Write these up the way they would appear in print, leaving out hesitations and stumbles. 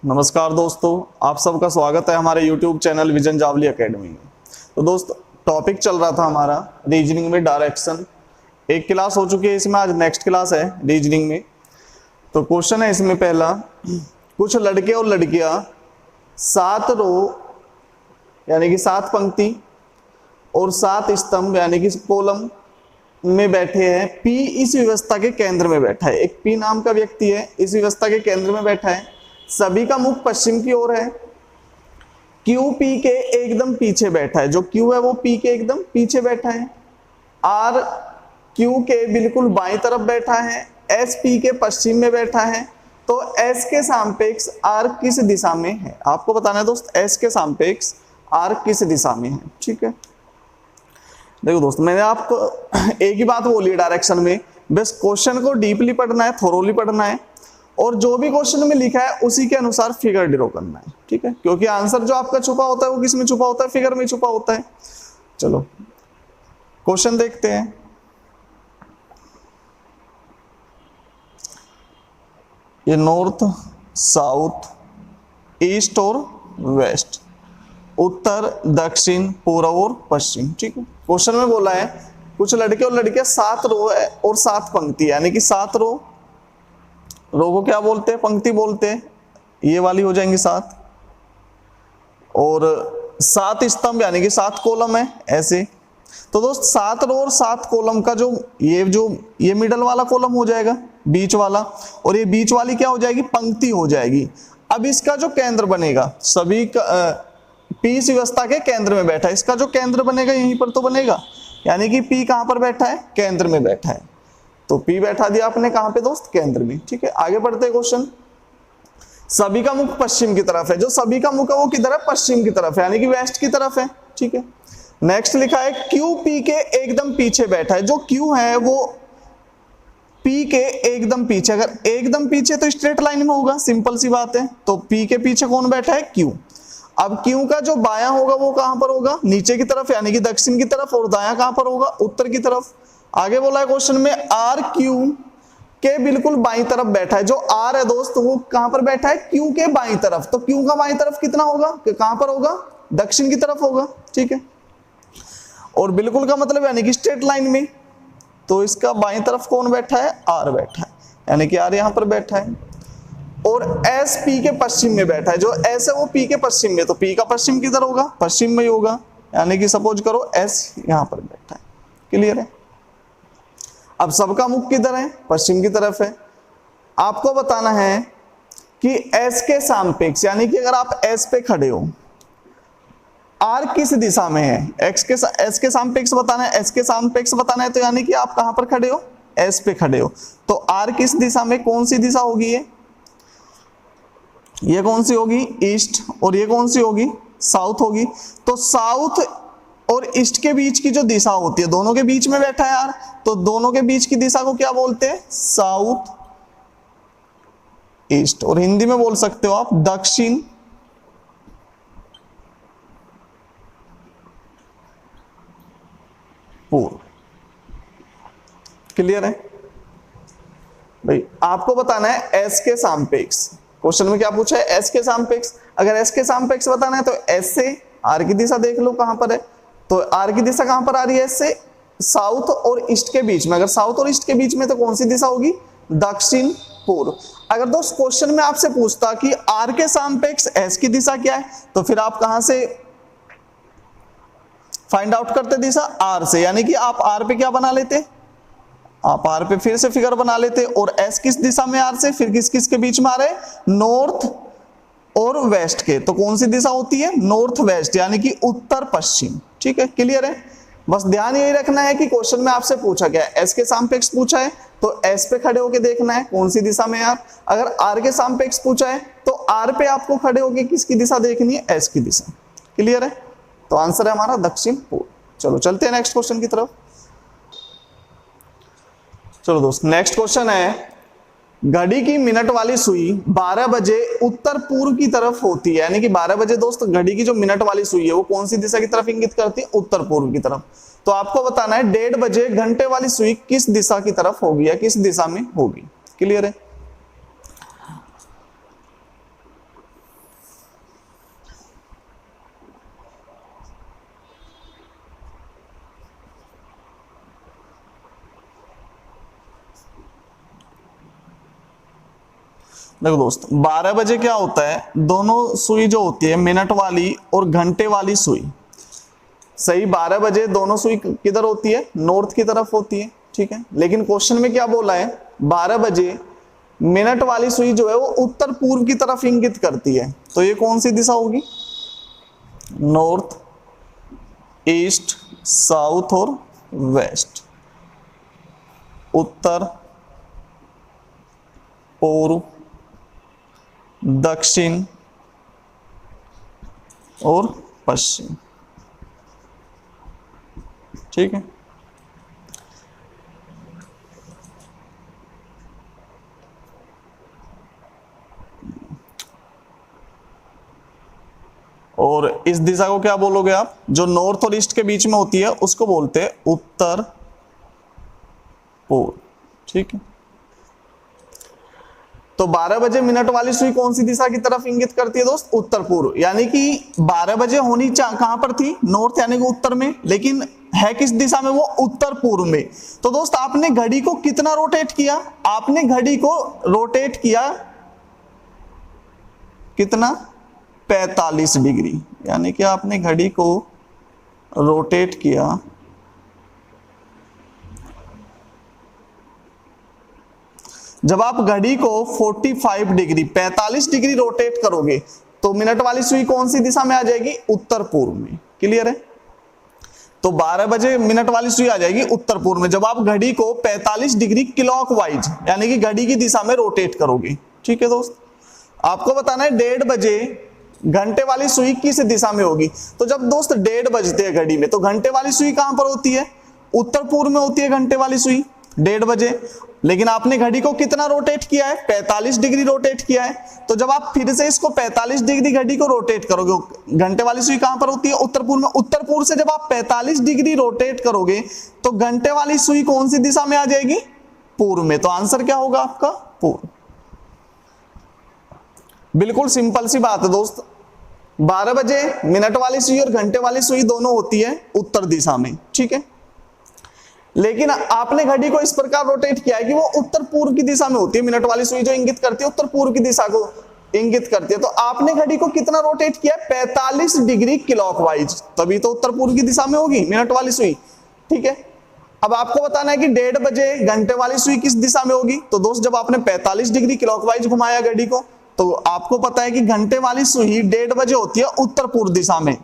नमस्कार दोस्तों, आप सबका स्वागत है हमारे YouTube channel Vision Javli Academy में। तो दोस्त टॉपिक चल रहा था हमारा रीजनिंग में डायरेक्शन। एक क्लास हो चुकी है, इसमें आज नेक्स्ट क्लास है रीजनिंग में। तो क्वेश्चन है इसमें पहला, कुछ लड़के और लड़कियां 7 रो यानी कि 7 पंक्ति और 7 स्तंभ यानी कि कॉलम में बैठे हैं। पी इस व्यवस्था के केंद्र में बैठा है। एक पी नाम का व्यक्ति है, इस व्यवस्था के केंद्र में बैठा है। सभी का मुख पश्चिम की ओर है। क्यू पी के एकदम पीछे बैठा है। जो क्यू है वो पी के एकदम पीछे बैठा है। आर क्यू के बिल्कुल बाईं तरफ बैठा है। एस पी के पश्चिम में बैठा है। तो एस के सापेक्ष आर किस दिशा में है? आपको बताना है दोस्त, एस के सापेक्ष आर किस दिशा में है। ठीक है, देखो दोस्त, मैंने आपको एक ही बात बोली है डायरेक्शन में, बस क्वेश्चन को डीपली पढ़ना है, थोरोली पढ़ना है और जो भी क्वेश्चन में लिखा है उसी के अनुसार फिगर ड्रॉ करना है। ठीक है, क्योंकि आंसर जो आपका छुपा होता है वो किस में छुपा होता है? फिगर में छुपा होता है। चलो क्वेश्चन देखते हैं। ये नॉर्थ, साउथ, ईस्ट और वेस्ट, उत्तर, दक्षिण, पूर्व और पश्चिम। ठीक है, क्वेश्चन में बोला है कुछ लड़के और लड़कियां 7 रो है और 7 पंक्ति, यानी कि 7 रो को क्या बोलते हैं? पंक्ति बोलते हैं। ये वाली हो जाएंगी 7 और 7 स्तंभ यानी कि 7 कॉलम है ऐसे। तो दोस्त 7 रो और 7 कॉलम का जो ये मिडल वाला कॉलम हो जाएगा, बीच वाला, और ये बीच वाली क्या हो जाएगी? पंक्ति हो जाएगी। अब इसका जो केंद्र बनेगा, सभी का पी इस व्यवस्था के केंद्र में बैठा है। इसका जो केंद्र बनेगा यहीं पर तो बनेगा, यानी कि पी कहां पर बैठा है? केंद्र में बैठा है। तो पी बैठा दिया आपने कहां पे दोस्त? केंद्र में। ठीक है, आगे बढ़ते हैं क्वेश्चन। सभी का मुख पश्चिम की तरफ है। जो सभी का मुख है वो किधर है? पश्चिम की तरफ है, यानी कि वेस्ट की तरफ है। ठीक है, नेक्स्ट लिखा है क्यू पी के एकदम पीछे बैठा है। जो क्यू है वो पी के एकदम पीछे, अगर एकदम पीछे तो स्ट्रेट लाइन में होगा, सिंपल सी बात है। तो पी के पीछे कौन बैठा है? क्यू। अब क्यू का जो बायां होगा वो कहां पर होगा? नीचे की तरफ, यानी कि दक्षिण की तरफ, और दायां कहां पर होगा? उत्तर की तरफ। आगे बोला है क्वेश्चन में आर क्यू के बिल्कुल बाईं तरफ बैठा है। जो आर है दोस्त वो कहां पर बैठा है? क्यू के बाईं तरफ। तो क्यू का बाईं तरफ कितना होगा? कहां पर होगा? दक्षिण की तरफ होगा। ठीक है, और बिल्कुल का मतलब यानी कि स्ट्रेट लाइन में। तो इसका बाईं तरफ कौन बैठा है? आर बैठा है, यानी कि आर यहां पर बैठा है। और एस पी के पश्चिम में बैठा है। जो एस है वो पी के पश्चिम में, तो पी का पश्चिम किधर होगा? पश्चिम में ही होगा, यानी कि सपोज करो एस यहां पर बैठा है। क्लियर है? अब सबका मुख किधर है? पश्चिम की तरफ है। आपको बताना है कि एस के सापेक्ष, यानी कि अगर आप एस पे खड़े हो, आर किस दिशा में है? एस के सापेक्ष बताना है, एस के सापेक्ष बताना है, तो यानी कि आप कहां पर खड़े हो? एस पे खड़े हो। तो आर किस दिशा में? कौन सी दिशा होगी? ये कौन सी होगी? ईस्ट। और ये कौन सी होगी? साउथ होगी। तो साउथ और ईस्ट के बीच की जो दिशा होती है, दोनों के बीच में बैठा है यार, तो दोनों के बीच की दिशा को क्या बोलते हैं? South east. और हिंदी में बोल सकते हो आप दक्षिण पूर्व। क्लियर है भाई? आपको बताना है एस के सापेक्ष। क्वेश्चन में क्या पूछा है? एस के सापेक्ष। अगर एस के सापेक्ष बताना है तो एस से आर की दिशा देख लो कहां पर है। तो आर की दिशा कहां पर आ रही है? एस से साउथ और ईस्ट के बीच में। अगर साउथ और ईस्ट के बीच में तो कौन सी दिशा होगी? दक्षिण पूर्व। अगर दोस्त क्वेश्चन में आपसे पूछता कि आर के सापेक्ष एस की दिशा क्या है, तो फिर आप कहां से फाइंड आउट करते दिशा? आर से, यानी कि आप आर पे क्या बना लेते? आप आर पे फिर से फिगर बना लेते। और एस किस दिशा में? आर से। फिर किस किस के बीच में आ रहे? नॉर्थ और वेस्ट के। तो कौन सी दिशा होती है? नॉर्थ वेस्ट, यानी कि उत्तर पश्चिम। ठीक है, क्लियर है? बस ध्यान यही रखना है कि क्वेश्चन में आपसे पूछा गया एस के सापेक्ष पूछा है तो एस पे खड़े होके देखना है कौन सी दिशा में यार। अगर आर के सापेक्ष पूछा है तो आर पे आपको खड़े होके किसकी दिशा देखनी है? एस की दिशा। क्लियर है? तो आंसर है हमारा दक्षिण पूर्व। चलो चलते हैं नेक्स्ट क्वेश्चन की तरफ। चलो दोस्त, नेक्स्ट क्वेश्चन है, घड़ी की मिनट वाली सुई 12 बजे उत्तर पूर्व की तरफ होती है। यानी कि 12 बजे दोस्त घड़ी की जो मिनट वाली सुई है वो कौन सी दिशा की तरफ इंगित करती है? उत्तर पूर्व की तरफ। तो आपको बताना है 1:30 बजे घंटे वाली सुई किस दिशा की तरफ होगी या किस दिशा में होगी। क्लियर है? देखो दोस्त 12 बजे क्या होता है, दोनों सुई जो होती है मिनट वाली और घंटे वाली सुई, सही 12 बजे दोनों सुई किधर होती है, नॉर्थ की तरफ होती है, ठीक है। लेकिन क्वेश्चन में क्या बोला है, 12 बजे मिनट वाली सुई जो है वो उत्तर पूर्व की तरफ इंगित करती है, तो ये कौन सी दिशा होगी, नॉर्थ, ईस्ट, साउथ और वेस्ट, उत्तर, पूर्व, दक्षिण और पश्चिम, ठीक है। और इस दिशा को क्या बोलोगे आप, जो नॉर्थ और ईस्ट के बीच में होती है उसको बोलते हैं उत्तर पूर्व, ठीक है। तो 12 बजे मिनट वाली सुई कौन सी दिशा की तरफ इंगित करती है दोस्त, उत्तर पूर्व, यानी कि 12 बजे होनी कहां पर थी, नॉर्थ यानी कि उत्तर में, लेकिन है किस दिशा में, वो उत्तर पूर्व में। तो दोस्त आपने घड़ी को कितना रोटेट किया, आपने घड़ी को रोटेट किया कितना, 45 डिग्री, यानी कि आपने घड़ी को रोटेट किया जब आप घड़ी को 45 डिग्री 45 डिग्री रोटेट करोगे तो मिनट वाली सुई कौन सी दिशा में आ जाएगी, उत्तर पूर्व में, क्लियर है। तो 12 बजे मिनट वाली सुई आ जाएगी उत्तर पूर्व में जब आप घड़ी को 45 डिग्री क्लॉकवाइज यानी कि घड़ी की दिशा में रोटेट करोगे, ठीक है दोस्त। आपको बताना है 1:30 बजे घंटे वाली सुई किस दिशा में होगी, तो जब दोस्त 1:30 बजते हैं घड़ी में तो घंटे वाली सुई कहां पर होती है, उत्तर पूर्व में होती है घंटे वाली सुई 1:30 बजे, लेकिन आपने घड़ी को कितना रोटेट किया है, 45 डिग्री रोटेट किया है। तो जब आप फिर से इसको 45 डिग्री घड़ी को रोटेट करोगे, घंटे वाली सुई कहां पर होती है, उत्तर पूर्व में, उत्तर पूर्व से जब आप 45 डिग्री रोटेट करोगे तो घंटे वाली सुई कौन सी दिशा में आ जाएगी, पूर्व में। तो आंसर क्या होगा आपका, पूर्व। बिल्कुल सिंपल सी बात है दोस्त, 12 बजे मिनट वाली सुई और घंटे वाली सुई दोनों होती है उत्तर दिशा में, ठीक है। लेकिन आपने घड़ी को इस प्रकार रोटेट किया है कि वो उत्तर पूर्व की दिशा में होती है, मिनट वाली सुई जो इंगित करती है उत्तर पूर्व की दिशा को इंगित करती है। तो आपने घड़ी को कितना रोटेट किया, 45 डिग्री क्लॉकवाइज, तभी तो उत्तर पूर्व की दिशा में होगी मिनट वाली सुई, ठीक है। अब आपको बताना है कि 1:30 बजे घंटे वाली सुई किस दिशा में होगी, तो दोस्त जब आपने 45 डिग्री क्लॉकवाइज घुमाया घड़ी को तो आपको पता है कि घंटे वाली सुई 1:30 बजे होती है उत्तर पूर्व दिशा में,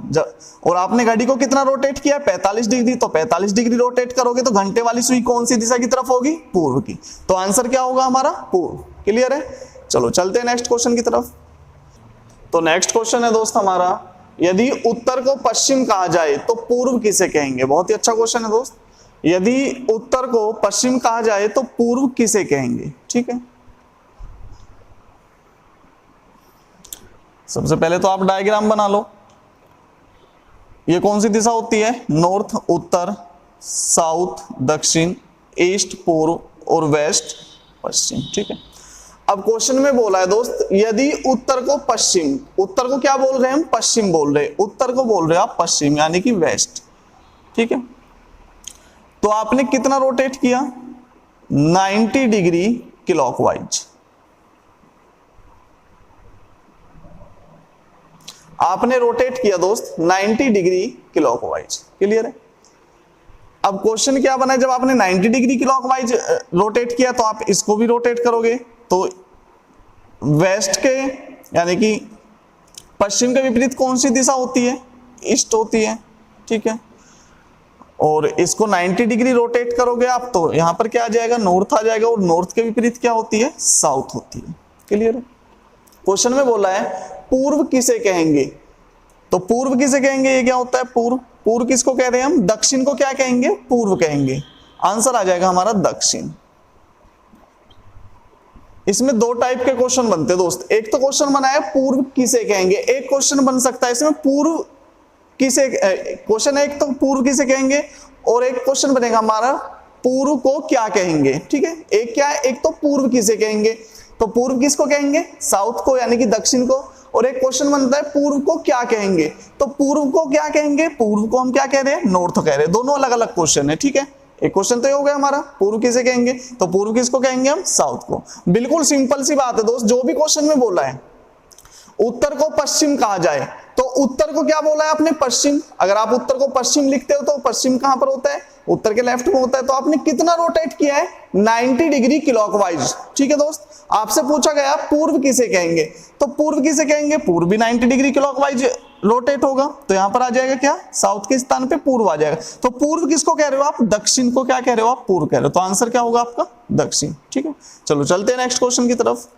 और आपने घड़ी को कितना रोटेट किया, 45 डिग्री, तो 45 डिग्री रोटेट करोगे तो घंटे वाली सुई कौन सी दिशा की तरफ होगी, पूर्व की। तो आंसर क्या होगा हमारा, पूर्व, क्लियर है। चलो चलते हैं नेक्स्ट क्वेश्चन की तरफ। तो नेक्स्ट क्वेश्चन है दोस्त हमारा, यदि उत्तर को पश्चिम कहा जाए तो पूर्व किसे कहेंगे। बहुत ही अच्छा क्वेश्चन है दोस्त, यदि उत्तर को पश्चिम कहा जाए तो पूर्व किसे कहेंगे, ठीक है। सबसे पहले तो आप डायग्राम बना लो, ये कौन सी दिशा होती है, नॉर्थ, उत्तर, साउथ, दक्षिण, ईस्ट, पूर्व और वेस्ट, पश्चिम, ठीक है। अब क्वेश्चन में बोला है दोस्त, यदि उत्तर को पश्चिम, उत्तर को क्या बोल रहे हैं हम, पश्चिम बोल रहे हैं, उत्तर को बोल रहे हैं आप पश्चिम यानी कि वेस्ट, ठीक है। तो आपने कितना रोटेट किया, 90 डिग्री क्लॉकवाइज, आपने रोटेट किया दोस्त 90 डिग्री क्लॉकवाइज, क्लियर है। अब क्वेश्चन क्या बना है, जब आपने 90 डिग्री क्लॉकवाइज रोटेट किया तो आप इसको भी रोटेट करोगे, तो वेस्ट के यानी कि पश्चिम के विपरीत कौन सी दिशा होती है, ईस्ट होती है, ठीक है। और इसको 90 डिग्री रोटेट करोगे आप तो यहां पर क्या आ जाएगा, नॉर्थ आ जाएगा, और नॉर्थ के विपरीत क्या होती है, साउथ होती है, क्लियर है। क्वेश्चन में बोला है पूर्व किसे कहेंगे, तो पूर्व किसे कहेंगे, ये क्या होता है, पूर्व। पूर्व किसको कह रहे हैं हम, दक्षिण को क्या कहेंगे, पूर्व कहेंगे। आंसर आ जाएगा हमारा दक्षिण। इसमें दो टाइप के क्वेश्चन बनते हैं दोस्त, एक तो क्वेश्चन बना है पूर्व किसे कहेंगे, एक क्वेश्चन बन सकता है इसमें पूर्व किसे, क्वेश्चन एक तो पूर्व किसे कहेंगे और एक क्वेश्चन बनेगा हमारा पूर्व को क्या कहेंगे, ठीक है। एक क्या है, एक तो पूर्व किसे कहेंगे, तो पूर्व किसको कहेंगे, साउथ को यानी कि दक्षिण को, और एक क्वेश्चन बनता है पूर्व को क्या कहेंगे, तो पूर्व को क्या कहेंगे, पूर्व को हम क्या कह रहे हैं, नॉर्थ कह रहे हैं। दोनों अलग अलग क्वेश्चन है, ठीक है। एक क्वेश्चन तो ये हो गया हमारा, पूर्व किसे कहेंगे, तो पूर्व किसको कहेंगे हम, साउथ को। बिल्कुल सिंपल सी बात है दोस्त, जो भी क्वेश्चन में बोला है उत्तर को पश्चिम कहा जाए, तो उत्तर को क्या बोला है आपने, पश्चिम। अगर आप उत्तर को पश्चिम लिखते हो तो पश्चिम कहां पर होता है, उत्तर के लेफ्ट में होता है। तो आपने कितना रोटेट किया है, 90 डिग्री क्लॉकवाइज। ठीक है दोस्त, आपसे पूछा गया पूर्व किसे कहेंगे, तो पूर्व किसे कहेंगे, पूर्व भी 90 डिग्री क्लॉकवाइज रोटेट होगा, तो यहां पर आ जाएगा क्या, साउथ के स्थान पे पूर्व आ जाएगा। तो पूर्व किसको कह रहे हो आप, दक्षिण को क्या कह रहे हो आप, पूर्व कह रहे हो। तो आंसर क्या होगा आपका, दक्षिण। ठीक है, चलो चलते हैं नेक्स्ट क्वेश्चन की तरफ।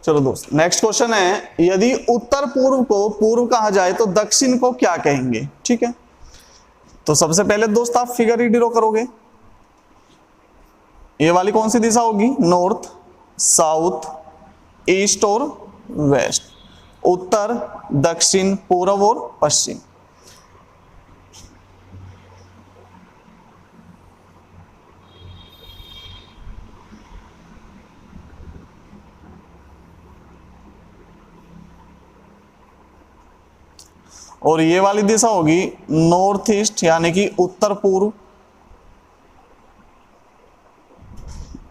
चलो दोस्त, नेक्स्ट क्वेश्चन है, यदि उत्तर पूर्व को पूर्व कहा जाए तो दक्षिण को क्या कहेंगे। ठीक है, तो सबसे पहले दोस्त आप फिगर ही ड्रॉ करोगे। ये वाली कौन सी दिशा होगी, नॉर्थ, साउथ, ईस्ट और वेस्ट, उत्तर, दक्षिण, पूर्व और पश्चिम। और ये वाली दिशा होगी नॉर्थ ईस्ट यानी कि उत्तर पूर्व,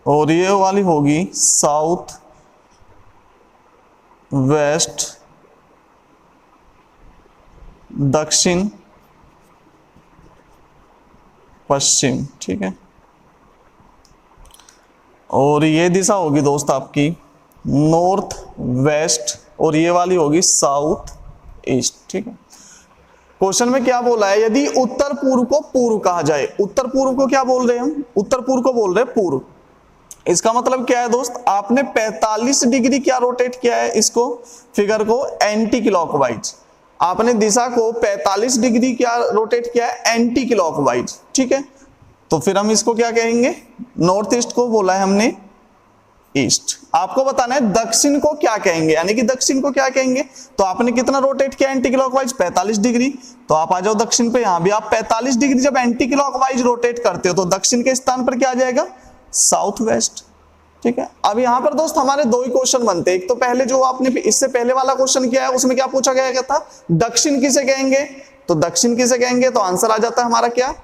और ये वाली होगी साउथ वेस्ट दक्षिण पश्चिम। ठीक है, और ये दिशा होगी दोस्त आपकी नॉर्थ वेस्ट, और ये वाली होगी साउथ ईस्ट। ठीक है, क्वेश्चन में क्या बोला है, यदि उत्तर पूर्व को पूर्व कहा जाए, उत्तर पूर्व को क्या बोल रहे हैं हम, उत्तर पूर्व को बोल रहे हैं पूर्व। इसका मतलब क्या है दोस्त, आपने 45 डिग्री क्या रोटेट किया है, इसको फिगर को एंटी क्लॉकवाइज, आपने दिशा को 45 डिग्री क्या रोटेट किया है, एंटी क्लॉकवाइज। ठीक है, तो फिर हम इसको क्या कहेंगे, नॉर्थ ईस्ट को बोला है हमने ईस्ट। आपको बताना है दक्षिण को क्या कहेंगे, यानी कि दक्षिण को क्या कहेंगे। तो आपने कितना रोटेट किया एंटी क्लॉकवाइज, 45 डिग्री, तो आप आ जाओ दक्षिण पे। यहां भी आप 45 डिग्री जब एंटी क्लॉकवाइज रोटेट करते हो तो दक्षिण के स्थान पर क्या आ जाएगा, साउथ वेस्ट। ठीक है, अब यहां पर दोस्त हमारे दो ही क्वेश्चन बनते हैं। एक तो पहले जो आपने इससे पहले वाला क्वेश्चन किया है उसमें क्या पूछा गया था, दक्षिण किसे कहेंगे, तो दक्षिण किसे कहेंगे, तो आंसर आ जाता है हमारा क्या,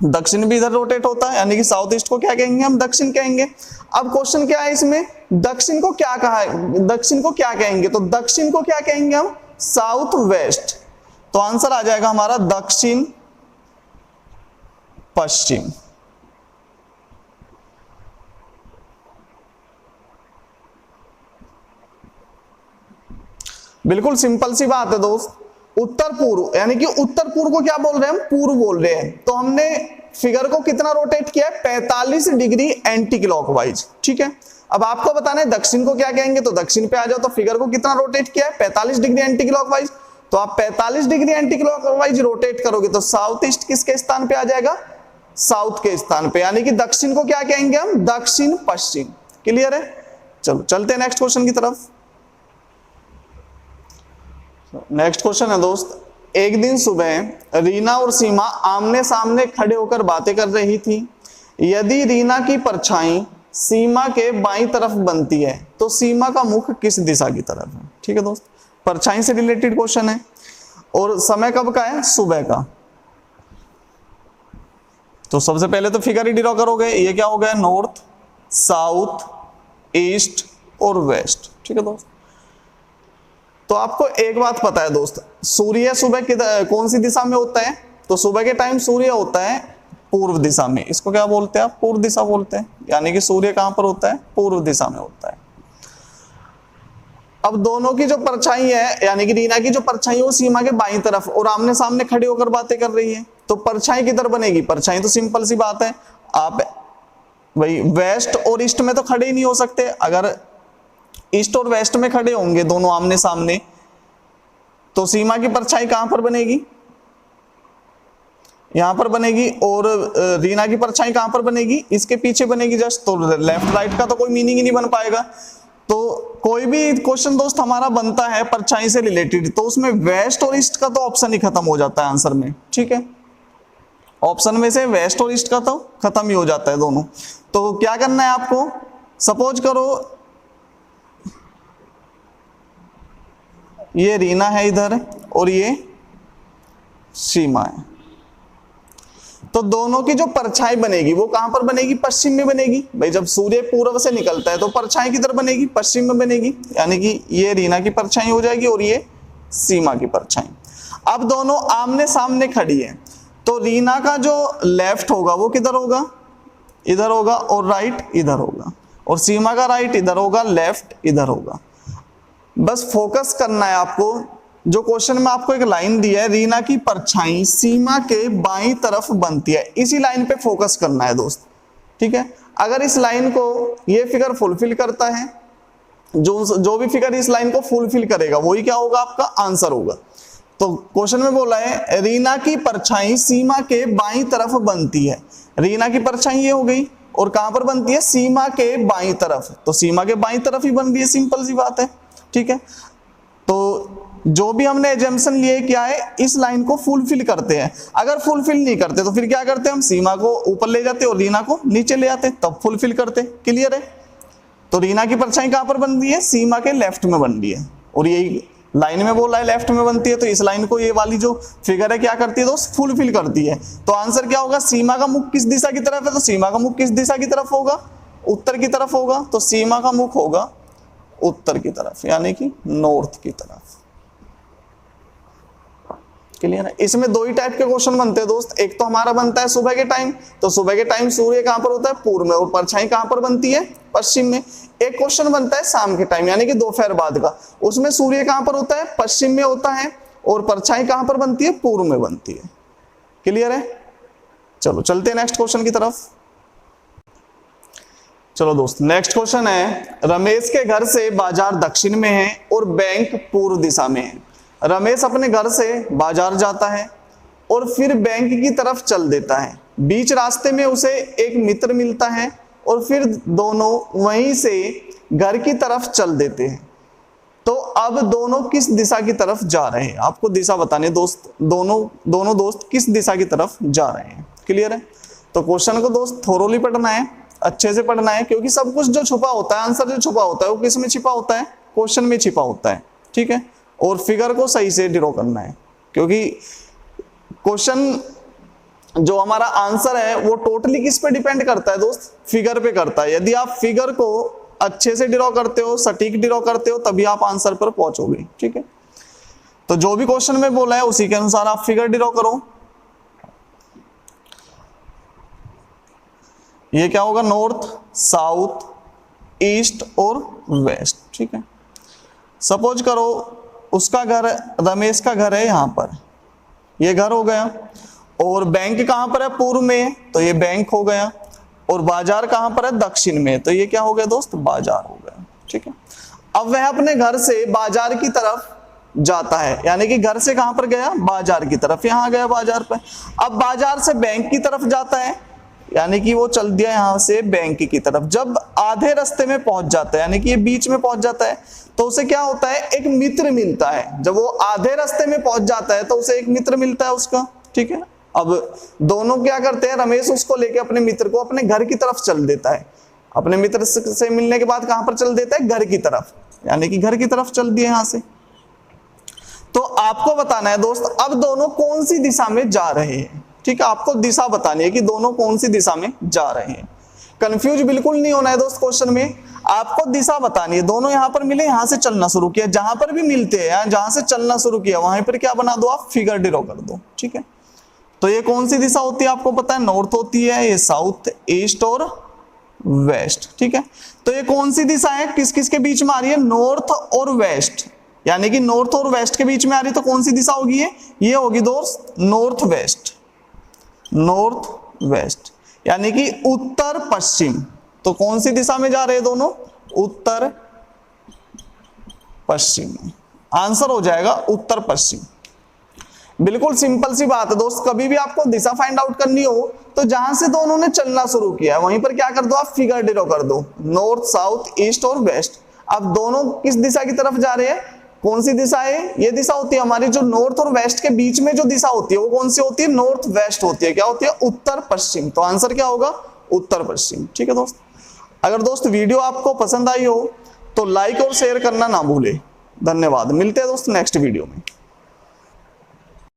दक्षिण भी इधर रोटेट होता है, यानी कि साउथ ईस्ट को क्या कहेंगे हम, दक्षिण कहेंगे। अब क्वेश्चन क्या है इसमें, दक्षिण को क्या कहा है, दक्षिण को क्या कहेंगे, तो दक्षिण को क्या कहेंगे हम, साउथ वेस्ट। तो आंसर आ जाएगा हमारा दक्षिण पश्चिम। बिल्कुल सिंपल सी बात है दोस्त, उत्तर पूर्व यानी कि उत्तर पूर्व को क्या बोल रहे हैं हम, पूर्व बोल रहे हैं। तो हमने फिगर को कितना रोटेट किया है, 45 डिग्री एंटी क्लॉकवाइज। ठीक है, अब आपको बताना है दक्षिण को क्या कहेंगे, तो दक्षिण पे आ जाओ। तो फिगर को कितना रोटेट किया है, 45 डिग्री एंटी क्लॉकवाइज। तो आप 45 डिग्री एंटी क्लॉकवाइज रोटेट करोगे तो साउथ ईस्ट किसके स्थान पे आ जाएगा, साउथ के स्थान पे, यानी कि दक्षिण को क्या कहेंगे हम, दक्षिण पश्चिम। क्लियर है, चलो चलते हैं नेक्स्ट क्वेश्चन की तरफ। नेक्स्ट क्वेश्चन है दोस्त, एक दिन सुबह रीना और सीमा आमने सामने खड़े होकर बातें कर रही थी। यदि रीना की परछाई सीमा के बाईं तरफ बनती है तो सीमा का मुख किस दिशा की तरफ है। ठीक है दोस्त, परछाई से रिलेटेड क्वेश्चन है और समय कब का है, सुबह का। तो सबसे पहले तो फिगर ही ड्रॉ करोगे, ये क्या हो गया, नॉर्थ, साउथ, ईस्ट और वेस्ट। ठीक है दोस्त, तो आपको एक बात पता है दोस्त, सूर्य सुबह कौन सी दिशा में होता है, तो सुबह के टाइम सूर्य होता है पूर्व दिशा में। इसको क्या बोलते हैं आप, पूर्व दिशा बोलते हैं, यानी कि सूर्य कहां पर होता है, पूर्व दिशा में होता है। अब दोनों की जो परछाई है, यानी कि रीना की जो परछाई है वो सीमा के बाईं तरफ और आमने सामने खड़े होकर बातें कर रही है। तो परछाई किधर बनेगी, परछाई तो सिंपल सी बात है, आप भाई वेस्ट और ईस्ट में तो खड़े ही नहीं हो सकते। अगर ईस्ट और वेस्ट में खड़े होंगे दोनों आमने सामने तो सीमा की परछाई कहां पर बनेगी, यहां पर बनेगी। और रीना की परछाई कहां पर बनेगी, इसके पीछे बनेगी जस्ट। तो लेफ्ट राइट का तो कोई मीनिंग ही नहीं बन पाएगा। तो कोई भी क्वेश्चन दोस्त हमारा बनता है परछाई से रिलेटेड तो उसमें वेस्ट और ईस्ट का तो ऑप्शन ही खत्म हो जाता है आंसर में। ठीक है, ऑप्शन में से वेस्ट और ईस्ट का तो खत्म ही हो जाता है दोनों। तो क्या करना है आपको, सपोज करो ये रीना है इधर और ये सीमा है। तो दोनों की जो परछाई बनेगी वो कहां पर बनेगी, पश्चिम में बनेगी। भाई जब सूर्य पूर्व से निकलता है तो परछाई किधर बनेगी, पश्चिम में बनेगी, यानी कि ये रीना की परछाई हो जाएगी और ये सीमा की परछाई। अब दोनों आमने सामने खड़ी है, तो रीना का जो लेफ्ट होगा वो किधर होगा, इधर होगा, और राइट इधर होगा, और सीमा का राइट इधर होगा, लेफ्ट इधर होगा। बस फोकस करना है आपको, जो क्वेश्चन में आपको एक लाइन दी है, रीना की परछाई सीमा के बाईं तरफ बनती है, इसी लाइन पे फोकस करना है दोस्त, ठीक है। अगर इस लाइन को ये फिगर फुलफिल करता है, जो भी फिगर इस लाइन को फुलफिल करेगा वही क्या होगा, आपका आंसर होगा। तो क्वेश्चन में बोला है रीना की परछाई सीमा के बाईं तरफ बनती है। रीना की परछाई ये हो गई, और कहां पर बनती है, सीमा के बाईं तरफ, तो सीमा के बाईं तरफ ही बन रही है, सिंपल सी बात है, ठीक है। तो जो भी हमने एजम्पशन लिए क्या है, इस लाइन को फुलफिल करते हैं। अगर फुलफिल नहीं करते तो फिर क्या करते हैं, हम सीमा को ऊपर ले जाते और रीना को नीचे ले आते, तब फुलफिल करते। क्लियर है। तो रीना की परछाई कहां पर बन रही है, सीमा के लेफ्ट में बन रही है, और यही लाइन में बोला है लेफ्ट में बनती है, तो इस लाइन को ये वाली जो फिगर है क्या करती है दोस्त, फुलफिल करती है। तो आंसर क्या होगा, सीमा का मुख किस दिशा की तरफ है, तो सीमा का मुख किस दिशा की तरफ होगा, उत्तर की तरफ होगा, तो सीमा का मुख होगा उत्तर की तरफ, यानी कि नॉर्थ की तरफ। क्लियर है। इसमें दो ही टाइप के क्वेश्चन बनते हैं दोस्त, एक तो हमारा बनता है सुबह के टाइम, तो सुबह के टाइम सूर्य कहां पर होता है, पूर्व में, और परछाई कहां पर बनती है, पश्चिम में। एक क्वेश्चन बनता है शाम के टाइम, यानी कि दोपहर बाद का, उसमें सूर्य कहां पर होता है, पश्चिम में होता है, और परछाई कहां पर बनती है, पूर्व में बनती है। क्लियर है। चलो चलते हैं नेक्स्ट क्वेश्चन की तरफ। चलो दोस्त, नेक्स्ट क्वेश्चन है, रमेश के घर से बाजार दक्षिण में है और बैंक पूर्व दिशा में है। रमेश अपने घर से बाजार जाता है और फिर बैंक की तरफ चल देता है। बीच रास्ते में उसे एक मित्र मिलता है और फिर दोनों वहीं से घर की तरफ चल देते हैं। तो अब दोनों किस दिशा की तरफ जा रहे हैं, आपको दिशा बताने दोस्त, दोनों दोस्त किस दिशा की तरफ जा रहे हैं। क्लियर है। तो क्वेश्चन को दोस्त थोरोली पढ़ना है, अच्छे से पढ़ना है, क्योंकि सब कुछ जो छुपा होता है, आंसर जो छुपा होता है वो किस में छिपा होता है, क्वेश्चन में छिपा होता है, ठीक है। और फिगर को सही से ड्रॉ करना है, क्योंकि क्वेश्चन जो हमारा आंसर है वो टोटली किस पे डिपेंड करता है दोस्त, फिगर पे करता है। यदि आप फिगर को अच्छे से ड्रॉ करते हो, सटीक ड्रॉ करते हो, तभी आप आंसर पर पहुंचोगे, ठीक है। तो जो भी क्वेश्चन में बोला है उसी के अनुसार आप फिगर ड्रॉ करो। ये क्या होगा, नॉर्थ, साउथ, ईस्ट और वेस्ट, ठीक है। सपोज करो उसका घर, रमेश का घर है यहां पर, ये घर हो गया, और बैंक कहां पर है, पूर्व में, तो ये बैंक हो गया, और बाजार कहां पर है, दक्षिण में, तो ये क्या हो गया दोस्त, बाजार हो गया, ठीक है। अब वह अपने घर से बाजार की तरफ जाता है, यानी कि घर से कहां पर गया, बाजार की तरफ, यहां गया बाजार पर। अब बाजार से बैंक की तरफ जाता है, यानी कि वो चल दिया यहां से बैंक की तरफ। जब आधे रास्ते में पहुंच जाता है, यानी कि ये बीच में पहुंच जाता है, तो उसे क्या होता है, एक मित्र मिलता है। जब वो आधे रास्ते में पहुंच जाता है तो उसे एक मित्र मिलता है उसका, ठीक है। अब दोनों क्या करते हैं, रमेश उसको लेके अपने मित्र को अपने घर की तरफ चल देता है। अपने मित्र से मिलने के बाद कहां पर चल देता है, घर की तरफ, यानी कि घर की तरफ चल दिया यहां से। तो आपको बताना है दोस्त, अब दोनों कौन सी दिशा में जा रहे हैं, ठीक है। आपको दिशा बतानी है कि दोनों कौन सी दिशा में जा रहे हैं। कंफ्यूज बिल्कुल नहीं होना है दोस्त, क्वेश्चन में आपको दिशा बतानी है। दोनों यहां पर मिले, यहां से चलना शुरू किया, जहां पर भी मिलते हैं, जहां से चलना शुरू किया वहां पर क्या बना दो, आप फिगर ड्रॉ कर दो, ठीक है। तो ये कौन सी दिशा होती है आपको पता है, नॉर्थ होती है, ये साउथ, ईस्ट और वेस्ट, ठीक है। तो ये कौन सी दिशा है, किस किस के बीच में आ रही है, नॉर्थ और वेस्ट, यानी कि नॉर्थ और वेस्ट के बीच में आ रही है, तो कौन सी दिशा होगी, ये होगी दोस्त नॉर्थ वेस्ट, नॉर्थ वेस्ट, यानी कि उत्तर पश्चिम। तो कौन सी दिशा में जा रहे हैं दोनों, उत्तर पश्चिम। आंसर हो जाएगा उत्तर पश्चिम। बिल्कुल सिंपल सी बात है दोस्त, कभी भी आपको दिशा फाइंड आउट करनी हो तो जहां से दोनों ने चलना शुरू किया वहीं पर क्या कर दो, आप फिगर ड्रॉ कर दो, नॉर्थ, साउथ, ईस्ट और वेस्ट। अब दोनों किस दिशा की तरफ जा रहे हैं, कौन सी दिशा है, ये दिशा होती है हमारी, जो नॉर्थ और वेस्ट के बीच में जो दिशा होती है वो कौन सी होती है, नॉर्थ वेस्ट होती है, क्या होती है, उत्तर पश्चिम। तो आंसर क्या होगा, उत्तर पश्चिम, ठीक है दोस्त। अगर दोस्त वीडियो आपको पसंद आई हो तो लाइक और शेयर करना ना भूले। धन्यवाद, मिलते हैं दोस्त नेक्स्ट वीडियो में।